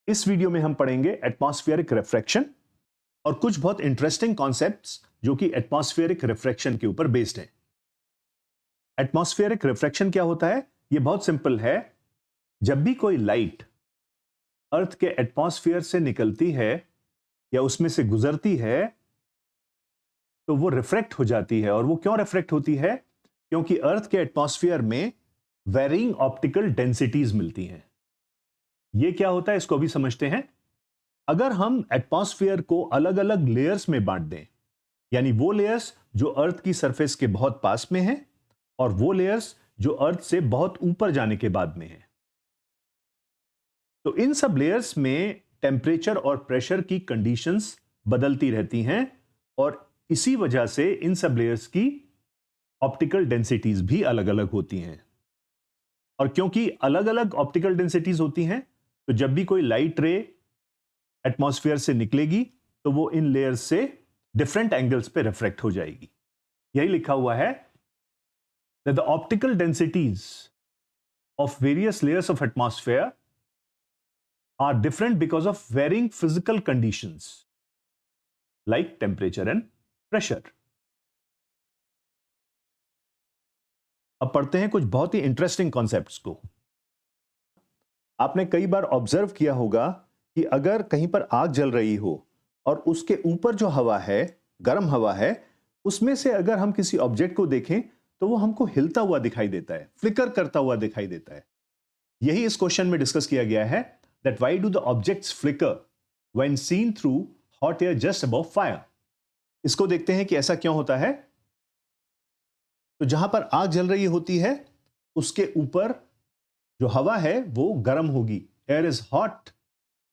इस वीडियो में हम पढ़ेंगे एटमॉस्फेरिक रिफ्रैक्शन और कुछ बहुत इंटरेस्टिंग कॉन्सेप्ट्स जो कि एटमॉस्फेरिक रिफ्रैक्शन के ऊपर बेस्ड हैं। एटमॉस्फेरिक रिफ्रैक्शन क्या होता है? ये बहुत सिंपल है। जब भी कोई लाइट अर्थ के एटमॉस्फेयर से निकलती है या उसमें से गुजरती है तो वो रिफ्रैक्ट हो जाती है। और वो क्यों रिफ्रैक्ट होती है? क्योंकि अर्थ के एटमॉस्फेयर में वेरिंग ऑप्टिकल डेंसिटीज मिलती हैं। ये क्या होता है इसको अभी समझते हैं। अगर हम एटमॉस्फेयर को अलग अलग लेयर्स में बांट दें, यानी वो लेयर्स जो अर्थ की सरफेस के बहुत पास में हैं और वो लेयर्स जो अर्थ से बहुत ऊपर जाने के बाद में हैं, तो इन सब लेयर्स में टेम्परेचर और प्रेशर की कंडीशंस बदलती रहती हैं और इसी वजह से इन सब लेयर्स की ऑप्टिकल डेंसिटीज भी अलग अलग होती हैं। और क्योंकि अलग अलग ऑप्टिकल डेंसिटीज होती हैं, तो जब भी कोई लाइट रे एटमॉस्फेयर से निकलेगी तो वो इन लेयर्स से डिफरेंट एंगल्स पे रिफ्रैक्ट हो जाएगी। यही लिखा हुआ है that the optical densities of various layers of atmosphere are different because of varying physical conditions like temperature and pressure. अब पढ़ते हैं कुछ बहुत ही इंटरेस्टिंग कॉन्सेप्ट्स को। आपने कई बार ऑब्जर्व किया होगा कि अगर कहीं पर आग जल रही हो और उसके ऊपर जो हवा है, गर्म हवा है, उसमें से अगर हम किसी ऑब्जेक्ट को देखें तो वो हमको हिलता हुआ दिखाई देता है, फ्लिकर करता हुआ दिखाई देता है। यही इस क्वेश्चन में डिस्कस किया गया है that why do the objects flicker when seen through hot air just above fire। इसको देखते हैं कि ऐसा क्यों होता है। तो जहां पर आग जल रही होती है उसके ऊपर जो हवा है वो गर्म होगी। Air is hot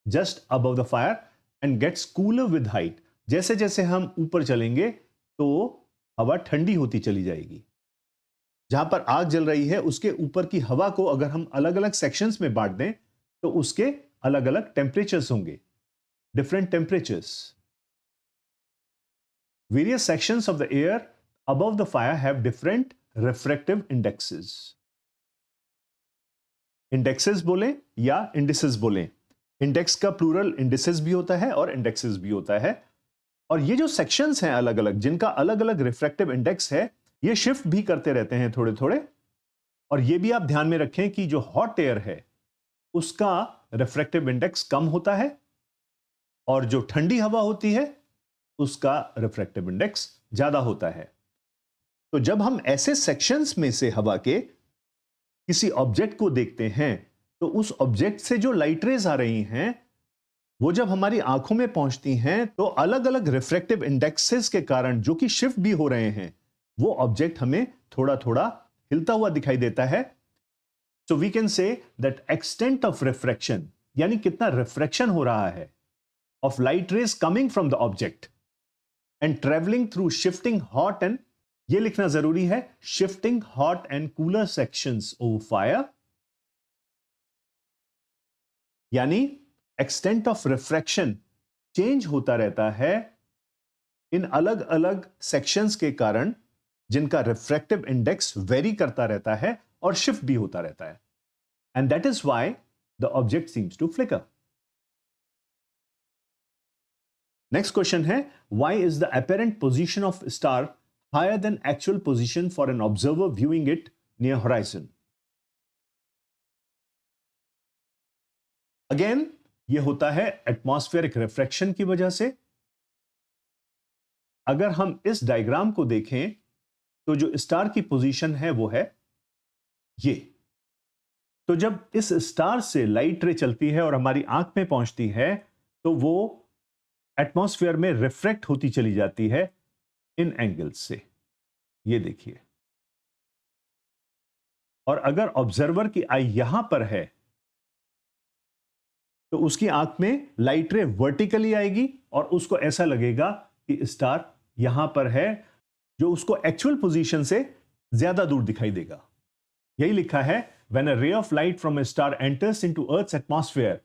just above the fire and gets cooler with height. जैसे जैसे हम ऊपर चलेंगे तो हवा ठंडी होती चली जाएगी। जहां पर आग जल रही है उसके ऊपर की हवा को अगर हम अलग अलग सेक्शंस में बांट दें तो उसके अलग अलग टेम्परेचर्स होंगे, different temperatures. Various sections of the air above the fire have different refractive indexes। Indexes बोले या इंडिसेस बोले, इंडेक्स का प्लूरल इंडिसेस भी होता है और इंडेक्सेस भी होता है। और ये जो सेक्शंस हैं अलग अलग, जिनका अलग अलग रिफ्रैक्टिव इंडेक्स है, ये शिफ्ट भी करते रहते हैं थोड़े थोड़े। और ये भी आप ध्यान में रखें कि जो हॉट एयर है उसका रिफ्रैक्टिव इंडेक्स कम होता है और जो ठंडी हवा होती है उसका रिफ्रैक्टिव इंडेक्स ज्यादा होता है। तो जब हम ऐसे सेक्शंस में से हवा के किसी ऑब्जेक्ट को देखते हैं तो उस ऑब्जेक्ट से जो लाइट रेज आ रही हैं वो जब हमारी आंखों में पहुंचती हैं तो अलग अलग रिफ्रैक्टिव इंडेक्सेस के कारण, जो कि शिफ्ट भी हो रहे हैं, वो ऑब्जेक्ट हमें थोड़ा थोड़ा हिलता हुआ दिखाई देता है। So we can say that extent of refraction, यानी कितना रिफ्रैक्शन हो रहा है of light rays coming from the object and travelling through shifting hot and, ये लिखना जरूरी है, shifting hot and cooler sections over fire. यानी एक्सटेंट ऑफ रिफ्रैक्शन चेंज होता रहता है इन अलग अलग सेक्शंस के कारण, जिनका रिफ्रैक्टिव इंडेक्स वेरी करता रहता है और शिफ्ट भी होता रहता है। And that is why the object seems to flicker. Next question है, why is the apparent position of star higher than actual position for an observer viewing it near horizon। Again ये होता है atmospheric refraction की वजह से। अगर हम इस डायग्राम को देखें तो जो स्टार की पोजीशन है वो है ये। तो जब इस स्टार से लाइट रे चलती है और हमारी आंख में पहुंचती है तो वो एटमॉस्फेयर में रिफ्रैक्ट होती चली जाती है इन एंगल्स से। ये देखिए। और अगर ऑब्जर्वर की आई यहां पर है तो उसकी आंख में लाइट रे वर्टिकली आएगी और उसको ऐसा लगेगा कि स्टार यहां पर है, जो उसको एक्चुअल पोजीशन से ज्यादा दूर दिखाई देगा। यही लिखा है, when a ray of light from a star enters into earth's atmosphere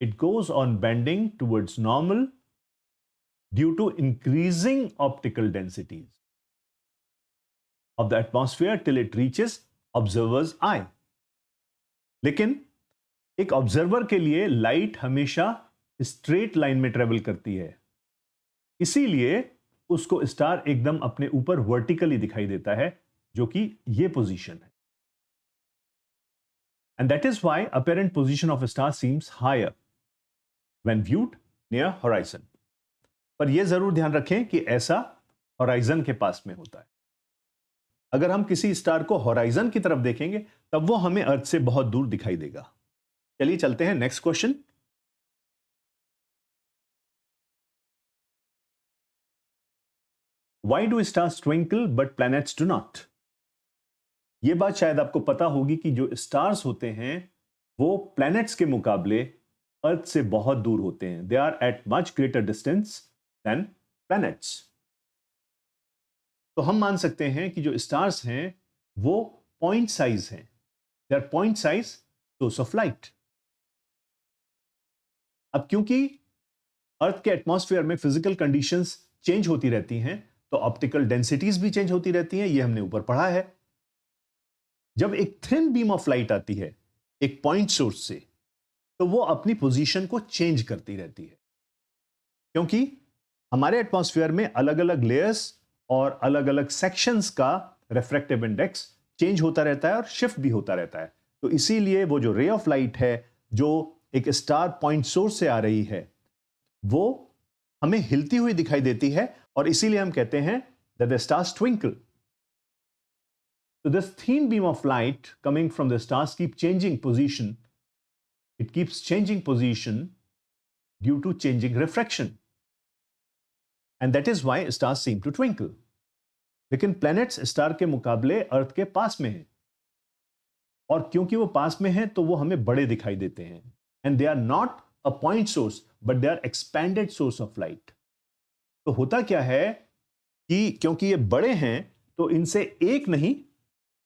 it goes on bending towards normal due to increasing optical densities of the atmosphere till it reaches observer's eye. लेकिन एक observer के लिए light हमेशा straight line में travel करती है, इसीलिए उसको स्टार एकदम अपने ऊपर वर्टिकली दिखाई देता है, जो कि ये पोजीशन है। And that is why apparent position of star seems higher when viewed near horizon. पर यह जरूर ध्यान रखें कि ऐसा होराइजन के पास में होता है। अगर हम किसी स्टार को होराइजन की तरफ देखेंगे तब वो हमें अर्थ से बहुत दूर दिखाई देगा। चलिए चलते हैं next question. Why do stars twinkle but planets do not? यह बात शायद आपको पता होगी कि जो स्टार्स होते हैं वो प्लैनेट्स के मुकाबले अर्थ से बहुत दूर होते हैं। They are at much greater distance than planets. तो हम मान सकते हैं कि जो स्टार्स हैं वो पॉइंट साइज हैं। They are point size source of light. अब क्योंकि अर्थ के एटमॉस्फेयर में फिजिकल कंडीशंस चेंज होती रहती हैं, तो ऑप्टिकल डेंसिटीज भी चेंज होती रहती हैं। ये हमने ऊपर पढ़ा है। जब एक थिन बीम ऑफ लाइट आती है एक पॉइंट सोर्स से, तो वो अपनी पोजीशन को चेंज करती रहती है, क्योंकि हमारे एटमॉस्फेयर में अलग अलग लेयर्स और अलग अलग सेक्शंस का रिफ्रैक्टिव इंडेक्स चेंज होता रहता है और शिफ्ट भी होता रहता है। तो इसीलिए वो जो रे ऑफ लाइट है जो एक स्टार पॉइंट सोर्स से आ रही है, वो हमें हिलती हुई दिखाई देती है, और इसीलिए हम कहते हैं that the stars twinkle. So this thin beam of light coming from the stars keep changing position. It keeps changing position due to changing refraction. And that is why stars seem to twinkle. लेकिन planets star के मुकाबले अर्थ के पास में हैं, और क्योंकि वो पास में हैं तो वो हमें बड़े दिखाई देते हैं। And they are not a point source, but they are expanded source of light. तो होता क्या है कि क्योंकि ये बड़े हैं तो इनसे एक नहीं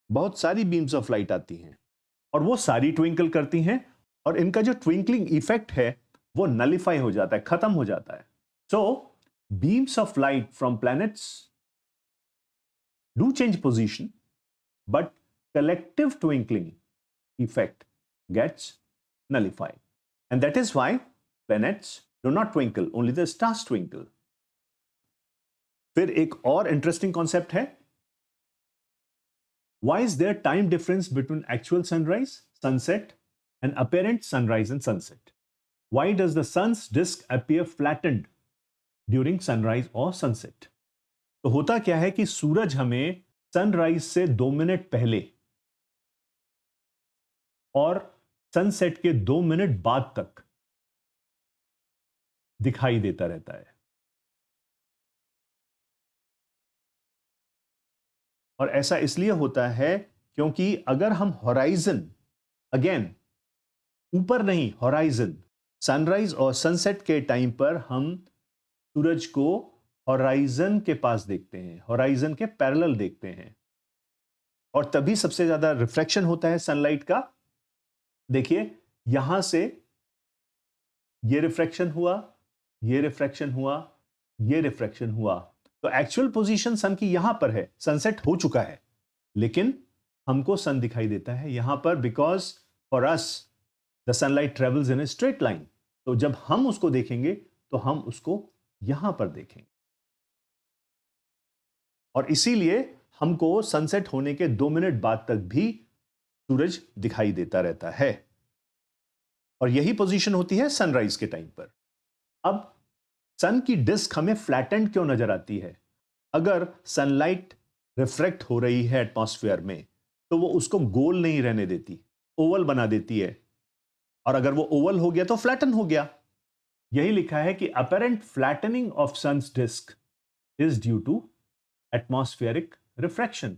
बहुत सारी बीम्स ऑफ लाइट आती हैं, और वो सारी ट्विंकल करती हैं, और इनका जो ट्विंकलिंग इफेक्ट है वो नलिफाई हो जाता है, खत्म हो जाता है। So beams of light from planets do change position, but collective twinkling effect gets nullified, and that is why planets do not twinkle, only the stars twinkle. फिर एक और इंटरेस्टिंग कॉन्सेप्ट है, why is there time difference between actual sunrise, sunset and apparent sunrise and sunset? Why does the sun's disc appear flattened during sunrise और sunset? तो होता क्या है कि सूरज हमें सनराइज से 2 मिनट पहले और सनसेट के 2 मिनट बाद तक दिखाई देता रहता है, और ऐसा इसलिए होता है क्योंकि अगर हम होराइजन, अगेन ऊपर नहीं, होराइजन, सनराइज और सनसेट के टाइम पर हम सूरज को होराइजन के पास देखते हैं, होराइजन के पैरेलल देखते हैं, और तभी सबसे ज्यादा रिफ्रैक्शन होता है सनलाइट का। देखिए यहां से ये रिफ्रैक्शन हुआ, ये रिफ्रैक्शन हुआ, ये रिफ्रैक्शन हुआ। तो एक्चुअल पोजीशन सन की यहां पर है, सनसेट हो चुका है, लेकिन हमको सन दिखाई देता है यहां पर, because for us the sunlight travels in a straight line. तो जब हम उसको देखेंगे तो हम उसको यहां पर देखेंगे, और इसीलिए हमको सनसेट होने के 2 मिनट बाद तक भी सूरज दिखाई देता रहता है, और यही पोजीशन होती है सनराइज के टाइम पर। अब सन की डिस्क हमें फ्लैटेंड क्यों नजर आती है? अगर सनलाइट रिफ्रैक्ट हो रही है एटमॉस्फेयर में तो वो उसको गोल नहीं रहने देती, ओवल बना देती है, और अगर वो ओवल हो गया तो फ्लैटन हो गया। यही लिखा है कि apparent flattening of sun's disc is due to atmospheric refraction,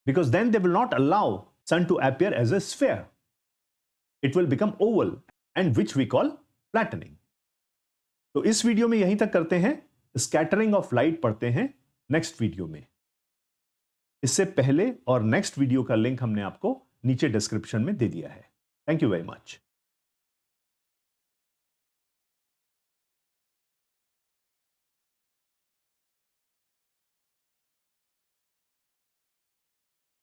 because then they will not allow sun to appear as a sphere, it will become oval, and which we call flattening. तो इस video में यहीं तक करते हैं, scattering of light पढ़ते हैं next video में। इससे पहले और नेक्स्ट वीडियो का लिंक हमने आपको नीचे डिस्क्रिप्शन में दे दिया है। Thank you very much.